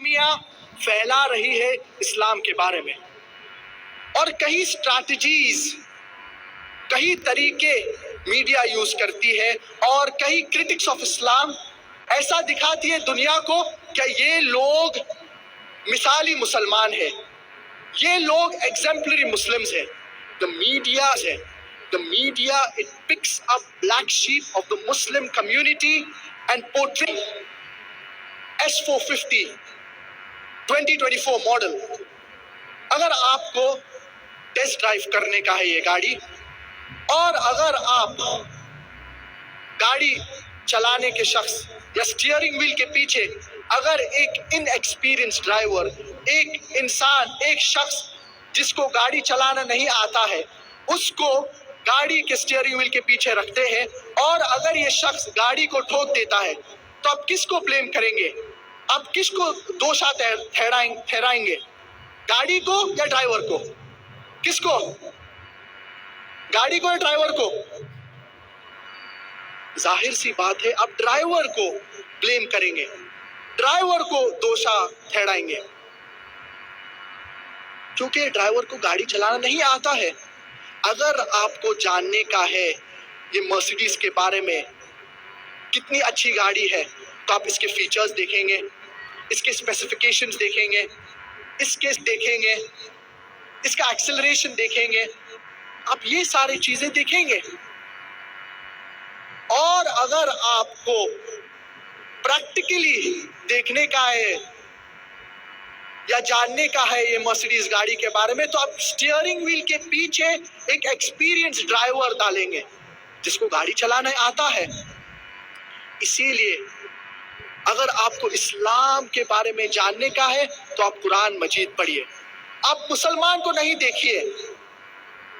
فہمیاں پھیلا رہی ہے اسلام کے بارے میں، اور کئی اسٹریٹجیز، کئی طریقے میڈیا یوز کرتی ہے، اور کئی کرٹکس آف اسلام ایسا دکھاتی ہے دنیا کو کہ یہ لوگ مثالی مسلمان ہیں، یہ لوگ ایگزمپلری مسلمز ہیں۔ The media, it picks up black sheep of the Muslim community and portrays S450 2024 model. اگر آپ کو ٹیسٹ ڈرائیو کرنے کا ہے یہ گاڑی، اور اگر آپ گاڑی چلانے کے شخص یا اسٹیئرنگ ویل کے پیچھے اگر ایک ان ایکسپیرینس ڈرائیور، ایک انسان، ایک شخص جس کو گاڑی چلانا نہیں آتا ہے، اس کو گاڑی کے اسٹیئرنگ ویل کے پیچھے رکھتے ہیں، اور اگر یہ شخص گاڑی کو ٹھوک دیتا ہے تو آپ کس کو بلیم کریں گے؟ آپ کس کو دوشا ٹھہرائیں گے؟ گاڑی کو یا ڈرائیور کو؟ کس کو؟ گاڑی کو یا ڈرائیور کو؟ ظاہر سی بات ہے آپ ڈرائیور کو بلیم کریں گے، ڈرائیور کو دوشا ٹھہرائیں گے، کیونکہ ڈرائیور کو گاڑی چلانا نہیں آتا ہے۔ اگر آپ کو جاننے کا ہے یہ مرسیڈیز کے بارے میں کتنی اچھی گاڑی ہے، تو آپ اس کے فیچرز دیکھیں گے، اس کے اسپیسیفیکیشنز دیکھیں گے، اس کا ایکسلریشن دیکھیں گے، آپ یہ ساری چیزیں دیکھیں گے۔ اور اگر آپ کو پریکٹیکلی دیکھنے کا ہے یا جاننے کا ہے یہ مرسیڈیز گاڑی کے بارے میں، تو آپ اسٹیئرنگ ویل کے پیچھے ایک ایکسپیرینس ڈرائیور ڈالیں گے جس کو گاڑی چلانا آتا ہے۔ اسی لیے اگر آپ کو اسلام کے بارے میں جاننے کا ہے تو آپ قرآن مجید پڑھیے، آپ مسلمان کو نہیں دیکھیے۔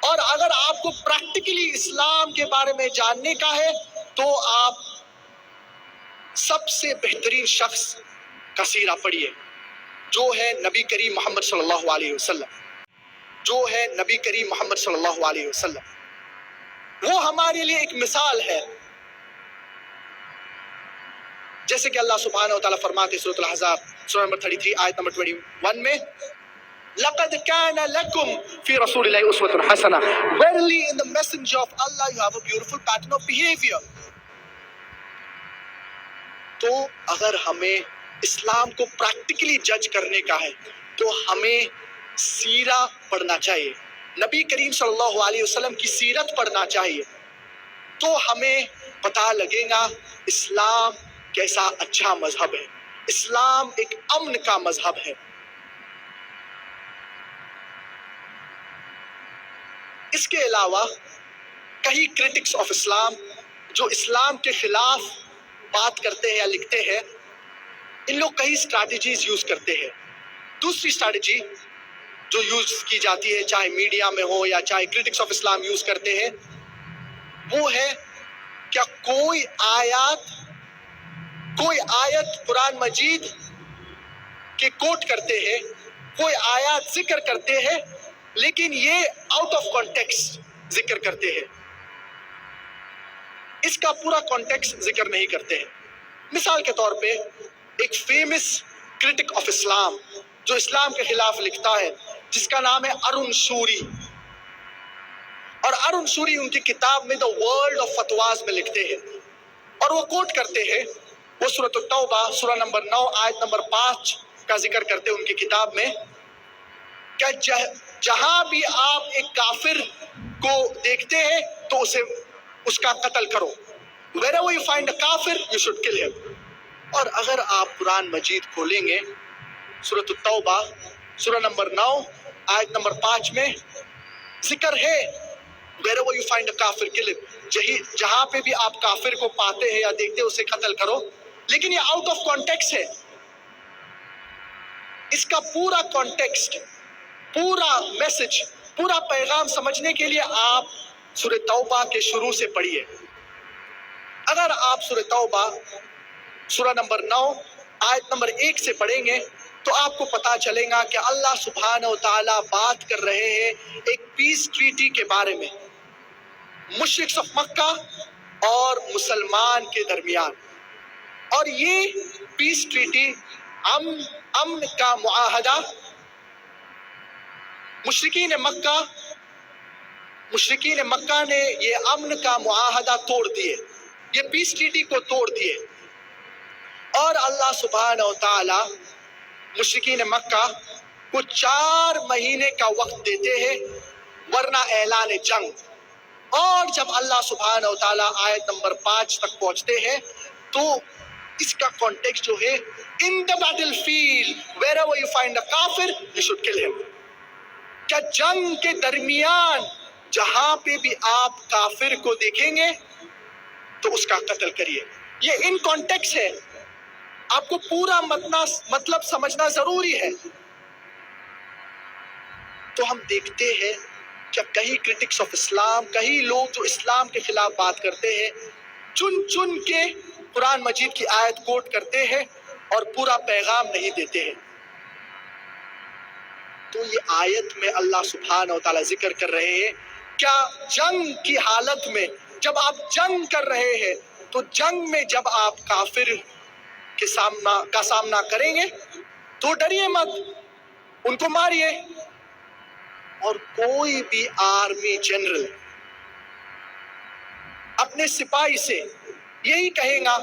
اور اگر آپ کو پریکٹیکلی اسلام کے بارے میں جاننے کا ہے تو آپ سب سے بہترین شخص کا سیرہ پڑھیے، جو ہے نبی کریم محمد صلی اللہ علیہ وسلم، وہ ہمارے لیے ایک مثال ہے۔ جیسے کہ اللہ سبحانہ و تعالیٰ فرماتے سورۃ الاحزاب سورہ نمبر 33 آیت نمبر 21 میں، لَقَدْ كَانَ لَكُمْ فِي رَسُولِ اللَّهِ أُسْوَةٌ حَسَنَةٌ Verily in the messenger of Allah you have a beautiful pattern of behavior۔ تو اگر ہمیں اسلام کو پریکٹیکلی جج کرنے کا ہے تو ہمیں سیرہ پڑھنا چاہیے، نبی کریم صلی اللہ علیہ وسلم کی سیرت پڑھنا چاہیے، تو ہمیں پتہ لگے گا اسلام کیسا اچھا مذہب ہے، اسلام ایک امن کا مذہب ہے۔ اس کے علاوہ کئی کرٹکس آف اسلام جو اسلام کے خلاف بات کرتے ہیں یا لکھتے ہیں، ان لوگ کئی اسٹریٹجیز یوز کرتے ہیں۔ دوسری اسٹریٹجی جو یوز کی جاتی ہے، چاہے میڈیا میں ہو یا چاہے کرٹکس آف اسلام یوز کرتے ہیں، وہ ہے کیا کوئی آیت قرآن مجید کے کوٹ کرتے ہیں، کوئی آیات ذکر کرتے ہیں، لیکن یہ آؤٹ آف کانٹیکسٹ ذکر کرتے ہیں، اس کا پورا کانٹیکسٹ ذکر نہیں کرتے ہیں۔ مثال کے طور پہ ایک فیمس کرٹک آف اسلام جو اسلام کے خلاف لکھتا ہے، جس کا نام ہے ارون شوری، اور ارون شوری ان کی کتاب میں دا ورلڈ آف فتواز میں لکھتے ہیں، اور وہ کوٹ کرتے ہیں، وہ سورۃ التوبہ سورہ نمبر 9 آیت نمبر 5 کا ذکر کرتے ہیں ان کی کتاب میں، کہ جہاں بھی آپ ایک کافر کو دیکھتے ہیں تو اس کا قتل کرو، wherever you find a kafir you should kill him۔ اور اگر آپ قرآن مجید کھولیں گے سورۃ التوبہ سورہ نمبر 9 آیت نمبر 5 میں ذکر ہے wherever you find a kafir kill him، جہاں پہ بھی آپ کافر کو پاتے ہیں یا دیکھتے ہیں اسے قتل کرو، لیکن یہ آؤٹ آف کانٹیکسٹ ہے۔ اس کا پورا کانٹیکسٹ، پورا میسج، پورا پیغام سمجھنے کے لیے آپ سورہ توبہ کے شروع سے پڑھیے۔ اگر آپ سورہ توبہ سورہ نمبر 9 آیت نمبر 1 سے پڑھیں گے تو آپ کو پتا چلے گا کہ اللہ سبحانہ و تعالیٰ بات کر رہے ہیں ایک پیس ٹریٹی کے بارے میں، مشرک آف مکہ اور مسلمان کے درمیان، اور یہ پیس ٹریٹی امن کا معاہدہ مشرکین مکہ نے یہ امن کا معاہدہ توڑ دیے، یہ پیس ٹریٹی کو توڑ دیے، اور اللہ سبحانہ و تعالی مشرکین مکہ کو 4 مہینے کا وقت دیتے ہیں ورنہ اعلان جنگ۔ اور جب اللہ سبحانہ و تعالیٰ آیت نمبر 5 تک پہنچتے ہیں تو اس کا کانٹیکسٹ جو ہے in the battlefield wherever you find a kafir you should kill him، کیا جنگ کے درمیان جہاں پہ بھی آپ کافر کو دیکھیں گے تو اس کا قتل کریے۔ یہ ان کانٹیکسٹ ہے، آپ کو پورا مطلب سمجھنا ضروری ہے۔ تو ہم دیکھتے ہیں کہ کئی کرٹکس آف اسلام، کئی لوگ جو اسلام کے خلاف بات کرتے ہیں، چن کے قرآن مجید کی آیت کوٹ کرتے ہیں اور پورا پیغام نہیں دیتے ہیں۔ تو یہ آیت میں اللہ سبحانہ و تعالیٰ ذکر کر رہے ہیں کیا جنگ کی حالت میں جب آپ جنگ کر رہے ہیں تو جنگ میں جب آپ کافر کے سامنا کریں گے تو ڈریے مت، ان کو ماریے۔ اور کوئی بھی آرمی جنرل اپنے سپاہی سے یہی کہے گا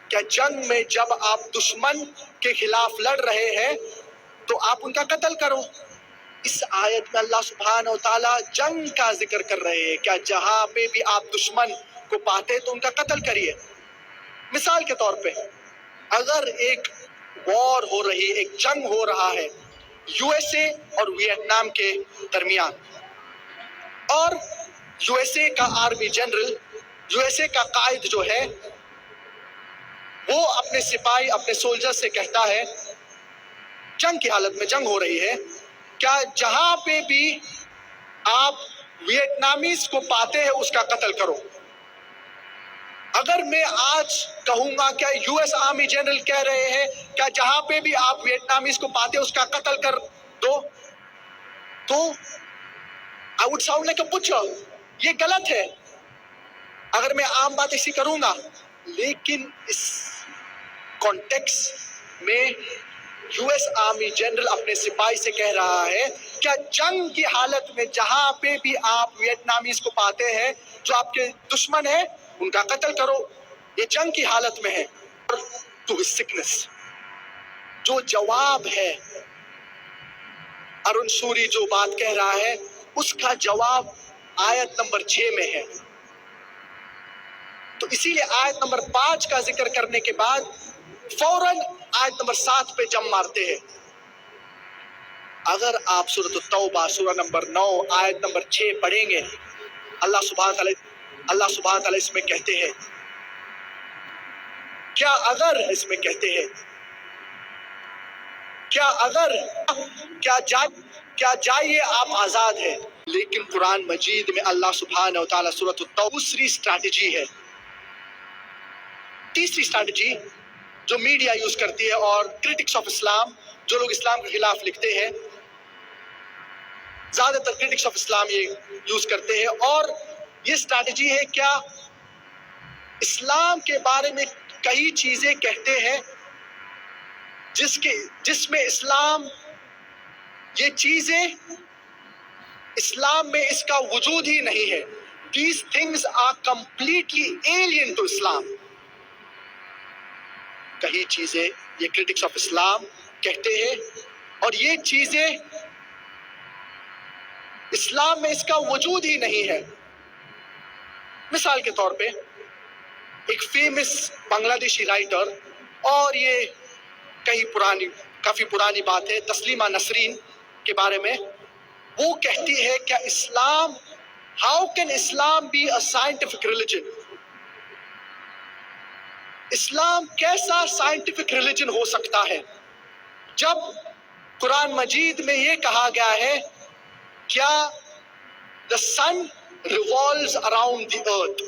کہ جنگ میں جب آپ دشمن کے خلاف لڑ رہے ہیں تو آپ ان کا قتل کرو۔ اس آیت میں اللہ سبحانہ و تعالیٰ جنگ کا ذکر کر رہے ہیں، کیا جہاں پہ بھی آپ دشمن کو پاتے تو ان کا قتل کریے۔ مثال کے طور پہ اگر ایک وار ہو رہی، ایک جنگ ہو رہا ہے یو ایس اے اور ویتنام کے درمیان، اور یو ایس اے کا army general, U S A کا قائد جو ہے وہ اپنے سپاہی، اپنے سولجر سے کہتا ہے جنگ کی حالت میں جنگ ہو رہی ہے، کیا جہاں پہ بھی آپ ویتنامیز کو پاتے ہیں اس کا قتل کرو۔ اگر میں آج کہوں گا کیا یو ایس آرمی جنرل کہہ رہے ہیں کیا جہاں پہ بھی آپ ویتنامیز کو پاتے ہیں اس کا قتل کر دو، تو I would sound like a butcher، یہ غلط ہے اگر میں عام بات ایسی کروں گا۔ لیکن اس کانٹیکس میں یو ایس آرمی جنرل اپنے سپاہی سے کہہ رہا ہے کیا جنگ کی حالت میں جہاں پہ بھی آپ ویتنامیز کو پاتے ہیں جو آپ کے دشمن ہیں ان کا قتل کرو، یہ جنگ کی حالت میں ہے۔ تو اس سکنس جو جواب ہے ارون سوری جو بات کہہ رہا ہے اس کا جواب آیت نمبر 6 میں ہے۔ تو اسی لیے آیت نمبر 5 کا ذکر کرنے کے بعد فوراً آیت نمبر 7 پہ جم مارتے ہیں۔ اگر آپ سورۃ التوبہ سورہ نمبر 9 آیت نمبر 6 پڑھیں گے، اللہ سبحانہ تعالیٰ اس میں کہتے ہیں کیا جائیے آپ آزاد ہیں۔ لیکن قرآن مجید میں اللہ سبحانہ و تعالیٰ سورۃ التوبہ دوسری اسٹریٹجی ہے، تیسری اسٹریٹجی جو میڈیا یوز کرتی ہے اور کرٹکس آف اسلام جو لوگ اسلام کے خلاف لکھتے ہیں، زیادہ تر کرٹکس آف اسلام یہ یوز کرتے ہیں، اور یہ اسٹریٹجی ہے کیا اسلام کے بارے میں کئی چیزیں کہتے ہیں جس میں اسلام، یہ چیزیں اسلام میں اس کا وجود ہی نہیں ہے۔ These things are completely alien to Islam۔ کئی چیزیں یہ کرٹکس آف اسلام کہتے ہیں اور یہ چیزیں اسلام میں اس کا وجود ہی نہیں ہے۔ مثال کے طور پہ ایک فیمس بنگلہ دیشی رائٹر، اور یہ کافی پرانی بات ہے، تسلیمہ نسرین کے بارے میں، وہ کہتی ہے کہ Islam, how can Islam be a scientific religion? Islam کیسا سائنٹیفک ریلیجن ہو سکتا ہے جب قرآن مجید میں یہ کہا گیا ہے کیا the sun revolves around the earth۔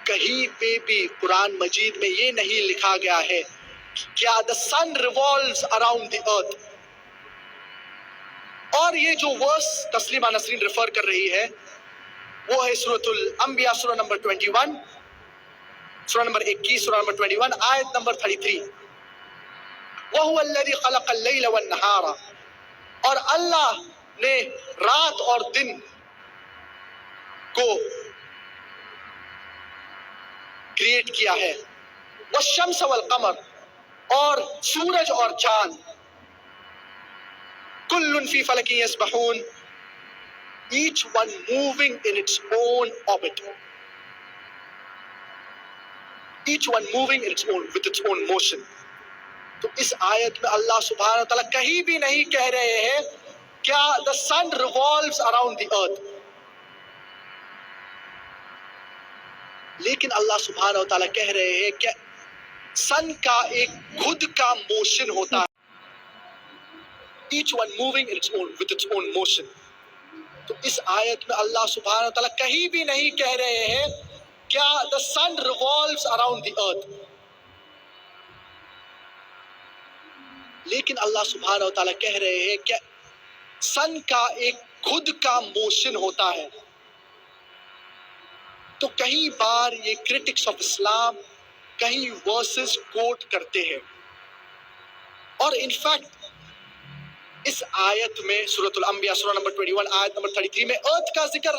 کہیں پہ بھی قرآن مجید میں یہ نہیں لکھا گیا ہے کیا the sun revolves around the earth۔ اور یہ جو ورس تسلیمہ نسرین ریفر کر رہی ہے وہ ہے سورۃ الانبیاء سورہ نمبر 21 سورہ نمبر 21، سورہ نمبر 21، آیت نمبر 33، وَهُوَ الَّذِي خَلَقَ اللَّيْلَ وَالنَّهَارَ، اور اللہ نے رات اور دن کو کریٹ کیا ہے، وَالشَّمْسَ وَالْقَمَرَ، اور سورج اور چاند، كُلٌّ فِي فَلَكٍ يَسْبَحُونَ، each one moving in its own orbit، each one moving in its own with its own motion۔ تو اس آیت میں اللہ سبحانہ و تعالیٰ کہیں بھی نہیں کہہ رہے ہیں کیا the sun revolves around the earth، لیکن اللہ سبحانہ و تعالیٰ کہہ رہے ہیں کہ سن کا ایک خود کا موشن ہوتا ہے، each one moving in its own with its own motion۔ تو اس آیت میں اللہ سبحانہ و تعالیٰ کہیں بھی نہیں کہہ رہے ہیں کیا the sun revolves around the earth، لیکن اللہ سبحانہ و تعالیٰ کہہ رہے ہیں کہ سن کا ایک خود کا موشن ہوتا ہے۔ تو کئی بار یہ کرٹکس آف اسلام کہیں ورسز کوٹ کرتے ہیں، اور انفیکٹ اس آیت میں سورۃ الانبیاء سورہ نمبر 21 آیت نمبر 33 میں ارتھ کا ذکر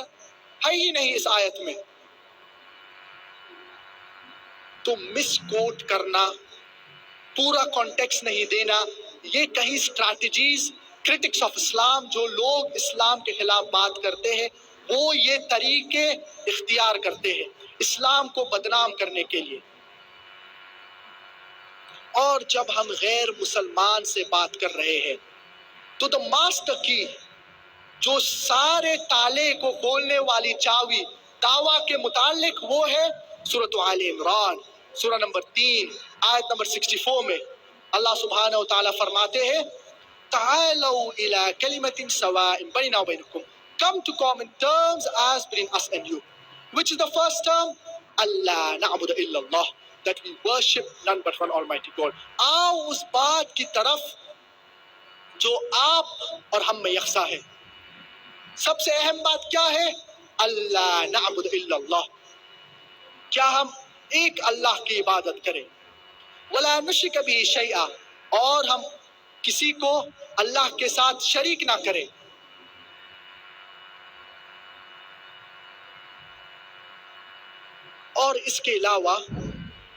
ہے ہی نہیں اس آیت میں۔ تو مس کوٹ کرنا، پورا کانٹیکس نہیں دینا، یہ کہیں اسٹریٹجیز کرٹکس آف اسلام جو لوگ اسلام کے خلاف بات کرتے ہیں وہ یہ طریقے اختیار کرتے ہیں اسلام کو بدنام کرنے کے لیے۔ اور جب ہم غیر مسلمان سے بات کر رہے ہیں تو دا ماسٹر کی جو سارے تالے کو کھولنے والی چاوی دعویٰ کے متعلق وہ ہے سورۃ آل عمران سورہ نمبر 3 آیت نمبر 64 میں اللہ سبحانہ و تعالیٰ فرماتے ہیں تعالوا الى کلمۃ سواء بیننا وبینکم، come to common terms as between us and you، which is the first term اللہ نعبد الا اللہ، that we worship none but one almighty God۔ آؤ اس بات کی طرف جو آپ اور ہم میں یکساں ہے۔ سب سے اہم بات کیا ہے؟ اللہ نعبد الا اللہ، کیا ہم ایک اللہ کی عبادت کریں، ولا نشرک بہ شیئا، اور ہم کسی کو اللہ کے ساتھ شریک نہ کریں۔ اور اس کے علاوہ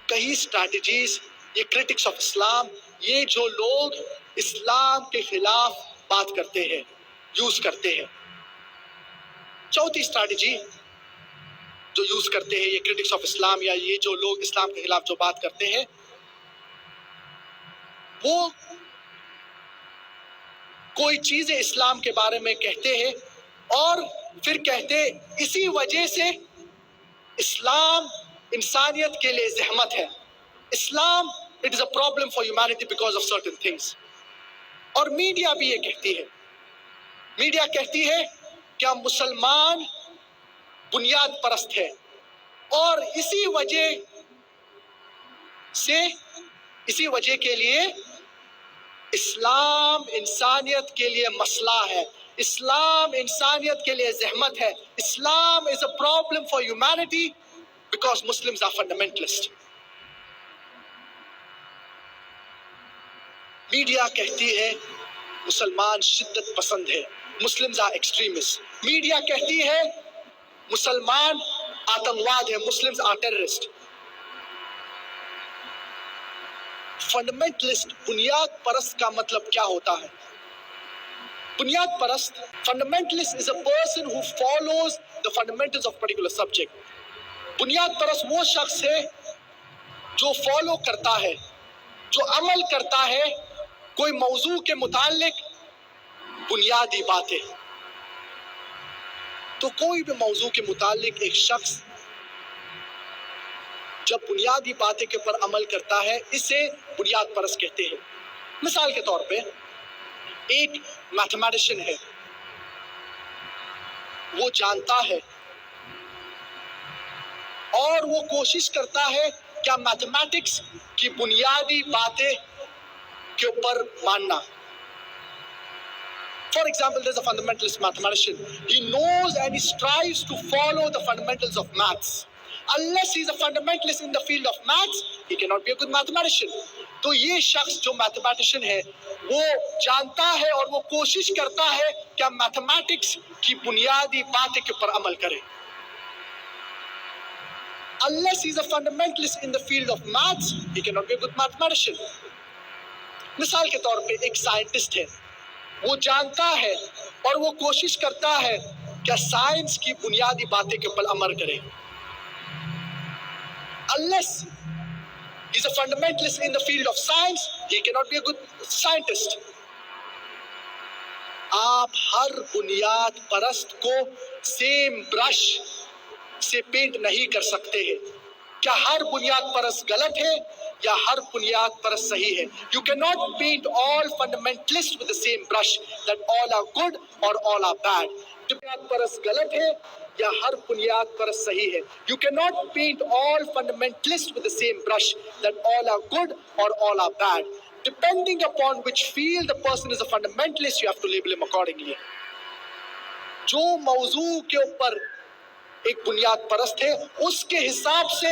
کئی اسٹریٹجیز یہ کرٹکس آف اسلام، یہ جو لوگ اسلام کے خلاف بات کرتے ہیں یوز کرتے ہیں۔ چوتھی اسٹریٹجی جو یوز کرتے ہیں یہ کرٹکس آف اسلام یا یہ جو لوگ اسلام کے خلاف جو بات کرتے ہیں، وہ کوئی چیزیں اسلام کے بارے میں کہتے ہیں اور پھر کہتے اسی وجہ سے اسلام انسانیت کے لیے زحمت ہے، اسلام it is a problem for humanity because of certain things۔ اور میڈیا بھی یہ کہتی ہے، میڈیا کہتی ہے کہ مسلمان بنیاد پرست ہے اور اسی وجہ کے لیے اسلام انسانیت کے لیے مسئلہ ہے، اسلام انسانیت کے لیے زحمت ہے، اسلام is a problem for humanity because Muslims are fundamentalist۔ Media کہتی ہے مسلمان شدت پسند ہے، مسلمز آر ایکسٹریمسٹ۔ میڈیا کہتی ہے مسلمان آتنکواد ہے، مسلمز آر ٹیررسٹ۔ فنڈامنٹلسٹ بنیاد پرست کا مطلب کیا ہوتا ہے؟ بنیاد پرست fundamentalist is a person who follows the fundamentals of particular subject۔ بنیاد پرست وہ شخص ہے جو فالو کرتا ہے، جو عمل کرتا ہے کوئی موضوع کے متعلق بنیادی باتیں۔ تو کوئی بھی موضوع کے متعلق ایک شخص جب بنیادی باتیں کے پر عمل کرتا ہے اسے بنیاد پرست کہتے ہیں۔ مثال کے طور پہ ایک میتھمیٹیشین ہے، وہ جانتا ہے اور وہ کوشش کرتا ہے کیا میتھمیٹکس کی بنیادی باتیں کے اوپر ماننا۔ For example, there's a fundamentalist mathematician. He knows and he strives to follow the fundamentals of maths. unless he is a fundamentalist in the field of maths, he cannot be a good mathematician. تو یہ شخص جو mathematician ہے وہ جانتا ہے اور وہ کوشش کرتا ہے کہ ہم میتھمیٹکس کی بنیادی باتیں کے اوپر عمل کریں. Unless he is a fundamentalist in the field of maths, he cannot be a good mathematician. مثال کے طور پہ ایک سائنٹسٹ ہے, وہ جانتا ہے اور وہ کوشش کرتا ہے کہ سائنس کی بنیادی باتیں کے اوپر عمل کرے. Unless he is a fundamentalist in the field of science, he cannot be a good scientist. آپ ہر بنیاد پرست کو سیم برش سے پینٹ نہیں کر سکتے ہیں. کیا ہر بنیاد پرست غلط ہے یا ہر بنیاد پرست صحیح ہے؟ You cannot paint all fundamentalists with the same brush that all are good or all are bad. بنیاد پرست غلط ہے یا ہر بنیاد پرست صحیح ہے؟ You cannot paint all fundamentalists with the same brush that all are good or all are bad. Depending upon which field the person is a fundamentalist, you have to label him accordingly. جو موضوع کے اوپر ایک بنیاد پرست ہے اس کے حساب سے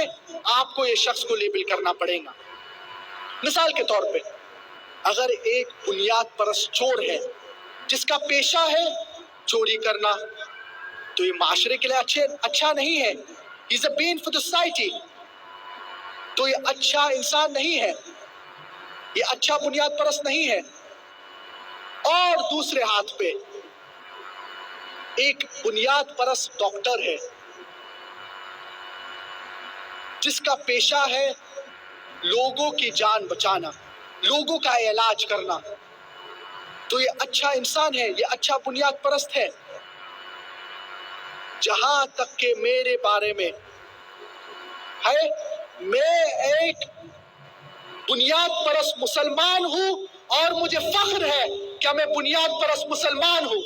آپ کو یہ شخص کو لیبل کرنا پڑے گا. مثال کے طور پہ اگر ایک بنیاد پرست چور ہے جس کا پیشہ ہے چوری کرنا, تو یہ معاشرے کے لیے اچھا نہیں ہے. He is a bane for the society. تو یہ اچھا انسان نہیں ہے, یہ اچھا بنیاد پرست نہیں ہے. اور دوسرے ہاتھ پہ ایک بنیاد پرست ڈاکٹر ہے جس کا پیشہ ہے لوگوں کی جان بچانا, لوگوں کا علاج کرنا, تو یہ اچھا انسان ہے, یہ اچھا بنیاد پرست ہے. جہاں تک کہ میرے بارے میں ہے, میں ایک بنیاد پرست مسلمان ہوں اور مجھے فخر ہے کہ میں بنیاد پرست مسلمان ہوں,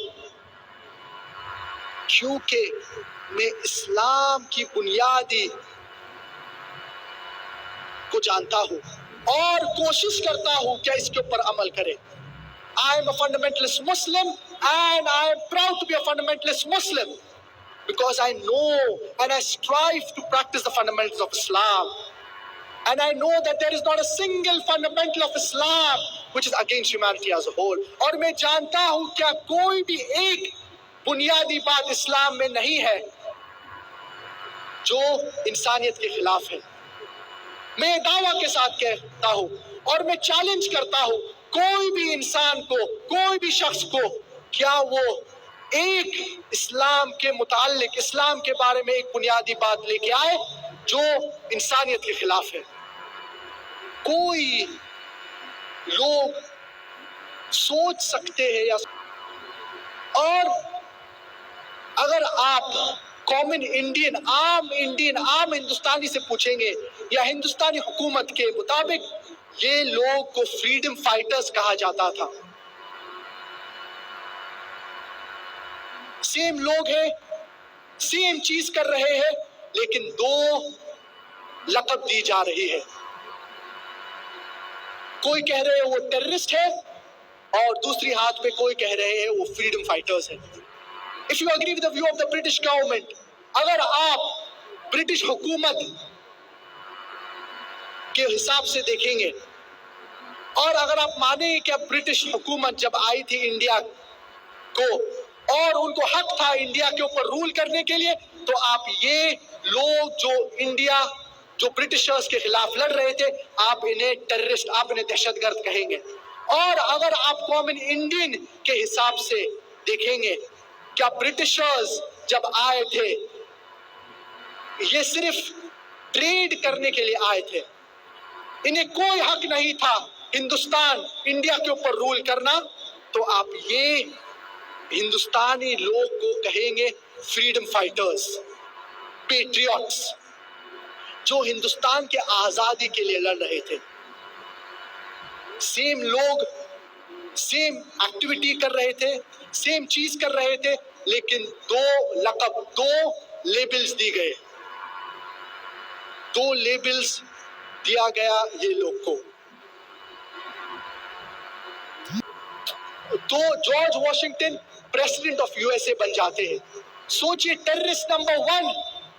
کیونکہ میں اسلام کی بنیادی کو جانتا ہوں اور کوشش کرتا ہوں کہ اس کے اوپر عمل کرے. I am a fundamentalist Muslim and I am proud to be a fundamentalist Muslim because I know and I strive to practice the fundamentals of Islam. And I know that there is not a single fundamental of Islam which is against humanity as a whole. اور میں جانتا ہوں کیا کوئی بھی ایک بنیادی بات اسلام میں نہیں ہے جو انسانیت کے خلاف ہے. میں دعویٰ کے ساتھ کہتا ہوں اور میں چیلنج کرتا ہوں کوئی بھی انسان کو, کوئی بھی شخص کو, کیا وہ ایک اسلام کے متعلق, اسلام کے بارے میں ایک بنیادی بات لے کے آئے جو انسانیت کے خلاف ہے. کوئی لوگ سوچ سکتے ہیں اور اگر آپ کامن انڈین, عام ہندوستانی سے پوچھیں گے یا ہندوستانی حکومت کے مطابق یہ لوگ کو فریڈم فائٹرز کہا جاتا تھا. سیم لوگ ہیں, سیم چیز کر رہے ہیں, لیکن دو لقب دی جا رہی ہے. کوئی کہہ رہے ہیں وہ ٹیررسٹ ہے اور دوسری ہاتھ پہ کوئی کہہ رہے ہیں وہ فریڈم فائٹرز ہیں. If you agree with the view of the British government, اگر آپ برٹش حکومت کے حساب سے دیکھیں گے اور اگر آپ مانیں کہ برٹش حکومت جب آئی تھی انڈیا کو اور ان کو حق تھا انڈیا کے اوپر رول کرنے کے لیے, تو آپ یہ لوگ جو انڈیا, جو برٹشرز کے خلاف لڑ رہے تھے, آپ انہیں ٹیررسٹ, آپ انہیں دہشت گرد کہیں گے. اور اگر آپ کامن انڈین کے حساب سے دیکھیں گے, کیا برٹشرز جب آئے تھے یہ صرف ٹریڈ کرنے کے لیے آئے تھے, انہیں کوئی حق نہیں تھا ہندوستان, انڈیا کے اوپر رول کرنا, تو آپ یہ ہندوستانی لوگ کو کہیں گے فریڈم فائٹرز, پیٹریوٹس, جو ہندوستان کے آزادی کے لیے لڑ رہے تھے. سیم لوگ سیم ایکٹیویٹی کر رہے تھے, سیم چیز کر رہے تھے, لیکن دو لقب, دو لیبلز دی گئے, دو لیبلز دیا گیا یہ لوگ کو. تو George Washington president of USA بن جاتے ہیں. سوچئے terrorist number 1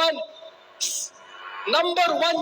1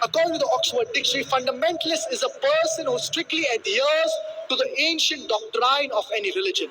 According to the Oxford Dictionary, fundamentalist is a person who strictly adheres to the ancient doctrine of any religion.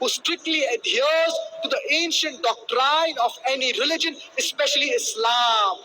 who strictly adheres to the ancient doctrine of any religion, especially Islam.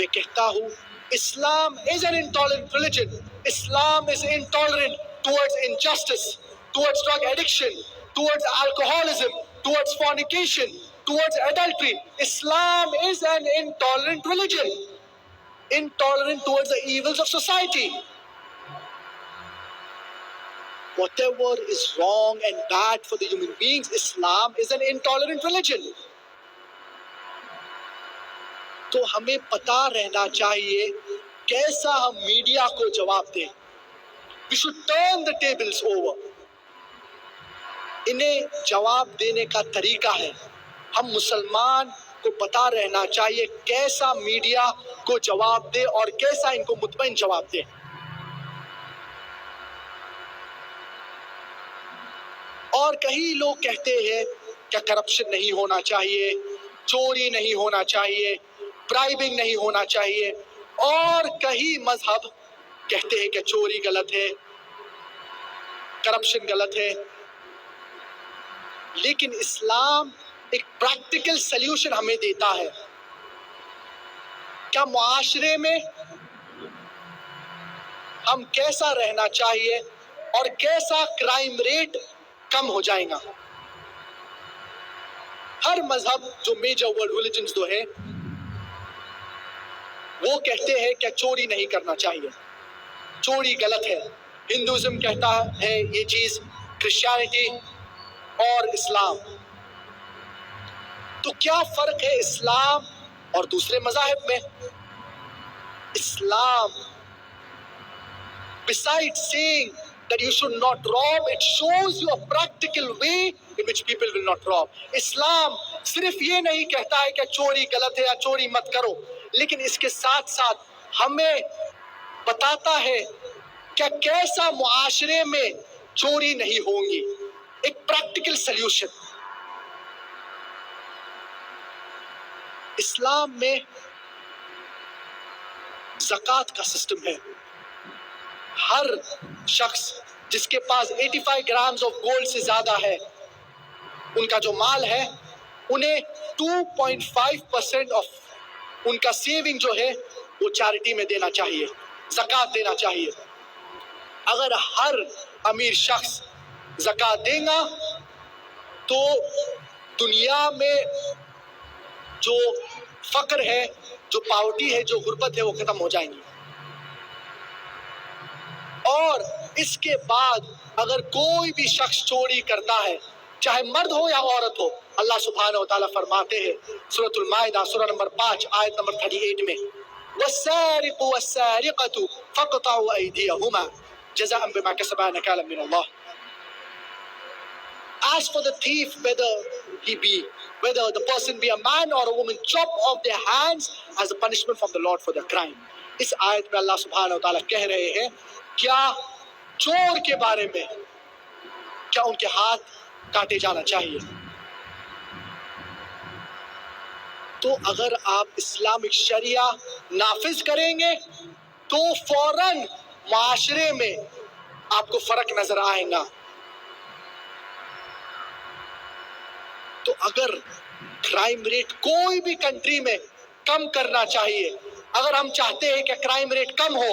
میں کہتا ہوں Islam is an intolerant religion. Islam is intolerant towards injustice, towards drug addiction, towards alcoholism, towards fornication, towards adultery. Islam is an intolerant religion, intolerant towards the evils of society. Whatever is wrong and bad for the human beings, Islam is an intolerant religion. تو ہمیں پتا رہنا چاہیے کیسا ہم media کو جواب دیں. We should turn the tables over. انہیں جواب دینے کا طریقہ ہے. ہم مسلمان کو پتا رہنا چاہیے کیسا میڈیا کو جواب دے اور کیسا ان کو مطمئن جواب دے. اور کئی لوگ کہتے ہیں کہ کرپشن نہیں ہونا چاہیے, چوری نہیں ہونا چاہیے, برائبنگ نہیں ہونا چاہیے, اور کئی مذہب کہتے ہیں کہ چوری غلط ہے, کرپشن غلط ہے. لیکن اسلام ایک پریکٹیکل سلیوشن ہمیں دیتا ہے. کیا معاشرے میں ہم کیسا رہنا چاہیے اور کیسا کرائم ریٹ کم ہو جائے گا. ہر مذہب جو میجر ورلڈ ریلیجنز جو ہے وہ کہتے ہیں کہ چوری نہیں کرنا چاہیے, چوری غلط ہے. ہندوازم کہتا ہے یہ چیز, کرسچینٹی اور اسلام. تو کیا فرق ہے اسلام اور دوسرے مذاہب میں؟ اسلام besides saying that you should not rob, it shows you a practical way in which people will not rob. اسلام صرف یہ نہیں کہتا ہے کہ چوری غلط ہے یا چوری مت کرو, لیکن اس کے ساتھ ساتھ ہمیں بتاتا ہے کہ کیسا معاشرے میں چوری نہیں ہوں گی. ایک پریکٹیکل سلیوشن. اسلام میں زکوٰۃ کا سسٹم ہے. ہر شخص جس کے پاس 85 گرامز آف گولڈ سے زیادہ ہے, ان کا جو مال ہے, انہیں 2.5% آف ان کا سیونگ جو ہے وہ چیریٹی میں دینا چاہیے, زکوٰۃ دینا چاہیے. اگر ہر امیر شخص زکوٰۃ دے گا تو دنیا میں جو فقر ہے, جو پاورٹی ہے, جو غربت ہے, وہ ختم ہو جائیں گی. اور اس کے بعد اگر کوئی بھی شخص چوری کرتا ہے, چاہے مرد ہو یا عورت ہو, اللہ سبحانہ و تعالیٰ فرماتے ہیں سورۃ المائدہ سورہ نمبر 5 آیت نمبر 38 میں, وَالسَّارِقُ وَالسَّارِقَةُ فَاقْطَعُوا أَيْدِيَهُمَا جَزَاءً بِمَا كَسَبَا نَكَالًا مِّنَ اللَّهِ. As for the thief, whether the person be a man or a woman, chop off their hands as a punishment from the Lord for their crime. اس آیت میں اللہ سبحانہ و تعالیٰ کہہ رہے ہیں کیا چور کے بارے میں کیا ان کے ہاتھ کاٹے جانا چاہیے. تو اگر آپ اسلامک شریعہ نافذ کریں گے تو فوراً معاشرے میں آپ کو فرق نظر آئے گا. تو اگر کرائم ریٹ کوئی بھی کنٹری میں کم کرنا چاہیے, اگر ہم چاہتے ہیں کہ کرائم ریٹ کم ہو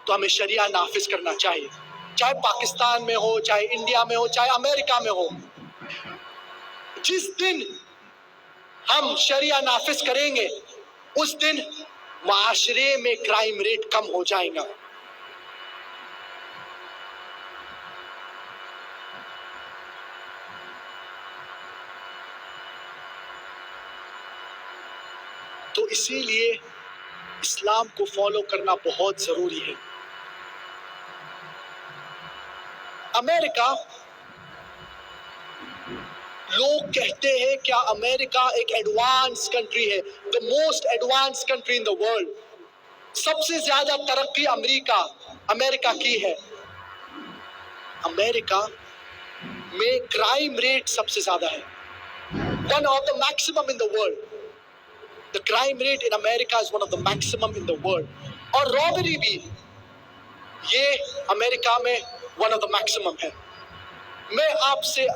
تو ہمیں شریعہ نافذ کرنا چاہیے, چاہے پاکستان میں ہو, چاہے انڈیا میں ہو, چاہے امریکہ میں ہو. جس دن ہم شریعہ نافذ کریں گے اس دن معاشرے میں کرائم ریٹ کم ہو جائے گا. تو اسی لیے اسلام کو فالو کرنا بہت ضروری ہے. امریکہ, لوگ کہتے ہیں کیا امریکہ ایک ایڈوانس کنٹری ہے, the most advanced country in the world. سب سے زیادہ ترقی امریکہ کی ہے. امریکہ میں کرائم ریٹ سب سے زیادہ ہے, one of the maximum in the world. The crime rate in America is one of the maximum in the world. اور robbery بھی یہ امریکہ میں one of the maximum ہے. میں آپ سے